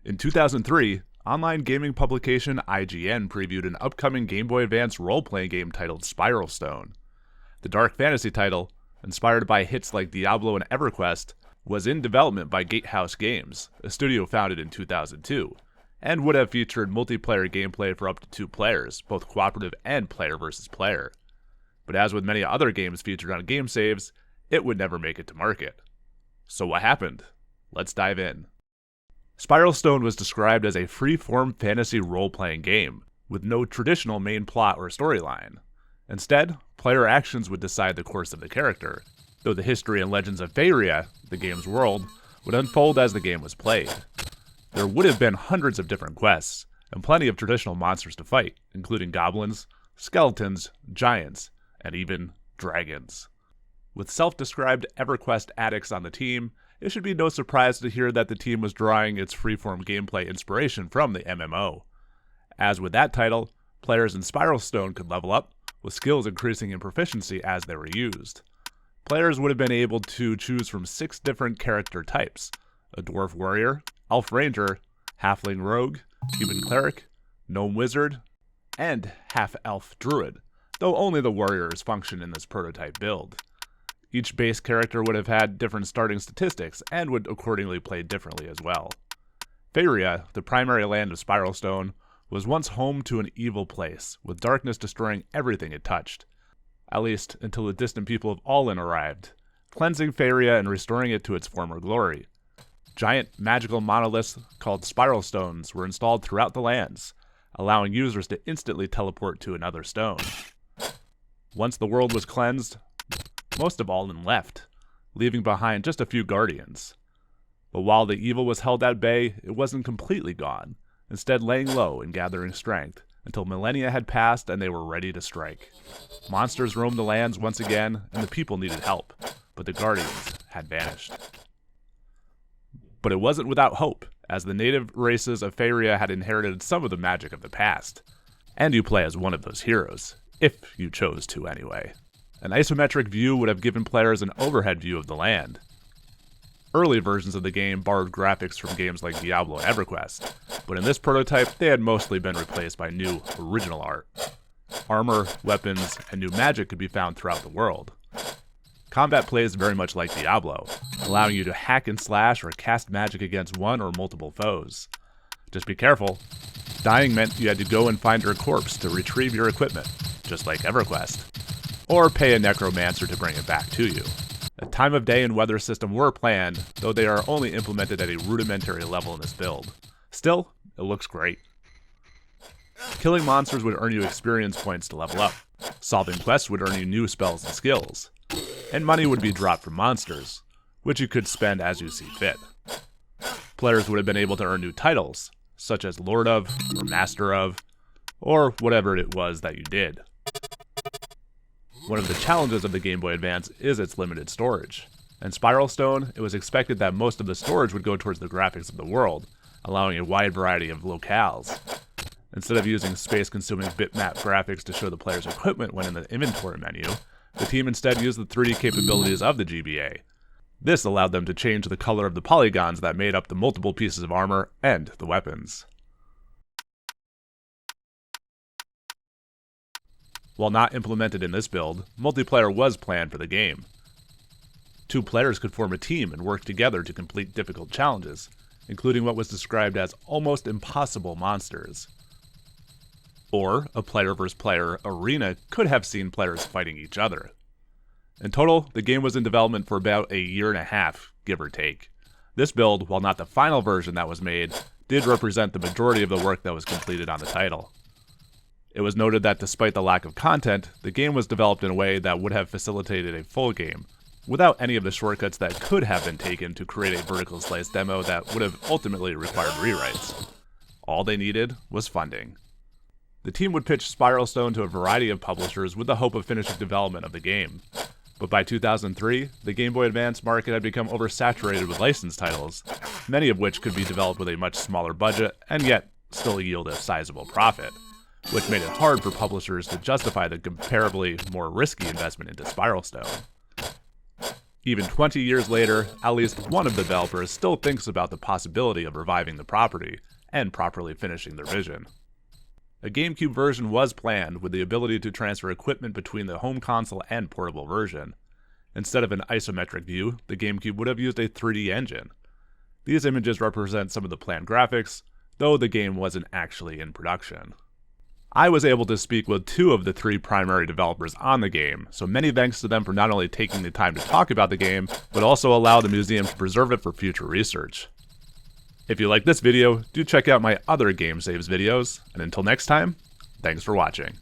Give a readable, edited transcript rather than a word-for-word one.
In 2003, online gaming publication IGN previewed an upcoming Game Boy Advance role-playing game titled Spiralstone. The dark fantasy title, inspired by hits like Diablo and EverQuest, was in development by Gatehouse Games, a studio founded in 2002, and would have featured multiplayer gameplay for up to 2 players, both cooperative and player versus player. But as with many other games featured on Game Saves, it would never make it to market. So what happened? Let's dive in. Spiralstone was described as a free-form fantasy role-playing game, with no traditional main plot or storyline. Instead, player actions would decide the course of the character, though the history and legends of Faeria, the game's world, would unfold as the game was played. There would have been hundreds of different quests, and plenty of traditional monsters to fight, including goblins, skeletons, giants, and even dragons. With self-described EverQuest addicts on the team, it should be no surprise to hear that the team was drawing its freeform gameplay inspiration from the MMO. As with that title, players in Spiralstone could level up, with skills increasing in proficiency as they were used. Players would have been able to choose from 6 different character types: a dwarf warrior, elf ranger, halfling rogue, human cleric, gnome wizard, and half-elf druid, though only the warriors function in this prototype build. Each base character would have had different starting statistics and would accordingly play differently as well. Faeria, the primary land of Spiralstone, was once home to an evil place, with darkness destroying everything it touched. At least until the distant people of Allin arrived, cleansing Faeria and restoring it to its former glory. Giant magical monoliths called Spiralstones were installed throughout the lands, allowing users to instantly teleport to another stone. Once the world was cleansed, most of Allin left, leaving behind just a few guardians. But while the evil was held at bay, it wasn't completely gone, instead laying low and gathering strength, until millennia had passed and they were ready to strike. Monsters roamed the lands once again, and the people needed help, but the guardians had vanished. But it wasn't without hope, as the native races of Faeria had inherited some of the magic of the past. And you play as one of those heroes, if you chose to anyway. An isometric view would have given players an overhead view of the land. Early versions of the game borrowed graphics from games like Diablo and EverQuest, but in this prototype they had mostly been replaced by new, original art. Armor, weapons, and new magic could be found throughout the world. Combat plays very much like Diablo, allowing you to hack and slash or cast magic against one or multiple foes. Just be careful. Dying meant you had to go and find your corpse to retrieve your equipment, just like EverQuest, or pay a necromancer to bring it back to you. A time of day and weather system were planned, though they are only implemented at a rudimentary level in this build. Still, it looks great. Killing monsters would earn you experience points to level up. Solving quests would earn you new spells and skills. And money would be dropped from monsters, which you could spend as you see fit. Players would have been able to earn new titles, such as Lord of, or Master of, or whatever it was that you did. One of the challenges of the Game Boy Advance is its limited storage. In Spiralstone, it was expected that most of the storage would go towards the graphics of the world, allowing a wide variety of locales. Instead of using space-consuming bitmap graphics to show the player's equipment when in the inventory menu, the team instead used the 3D capabilities of the GBA. This allowed them to change the color of the polygons that made up the multiple pieces of armor and the weapons. While not implemented in this build, multiplayer was planned for the game. 2 players could form a team and work together to complete difficult challenges, including what was described as almost impossible monsters. Or a player versus player arena could have seen players fighting each other. In total, the game was in development for about a year and a half, give or take. This build, while not the final version that was made, did represent the majority of the work that was completed on the title. It was noted that despite the lack of content, the game was developed in a way that would have facilitated a full game, without any of the shortcuts that could have been taken to create a vertical slice demo that would have ultimately required rewrites. All they needed was funding. The team would pitch Spiralstone to a variety of publishers with the hope of finishing development of the game. But by 2003, the Game Boy Advance market had become oversaturated with licensed titles, many of which could be developed with a much smaller budget and yet still yield a sizable profit, which made it hard for publishers to justify the comparably more risky investment into Spiralstone. Even 20 years later, at least one of the developers still thinks about the possibility of reviving the property and properly finishing their vision. A GameCube version was planned with the ability to transfer equipment between the home console and portable version. Instead of an isometric view, the GameCube would have used a 3D engine. These images represent some of the planned graphics, though the game wasn't actually in production. I was able to speak with 2 of the 3 primary developers on the game, so many thanks to them for not only taking the time to talk about the game, but also allow the museum to preserve it for future research. If you like this video, do check out my other Game Saves videos, and until next time, thanks for watching.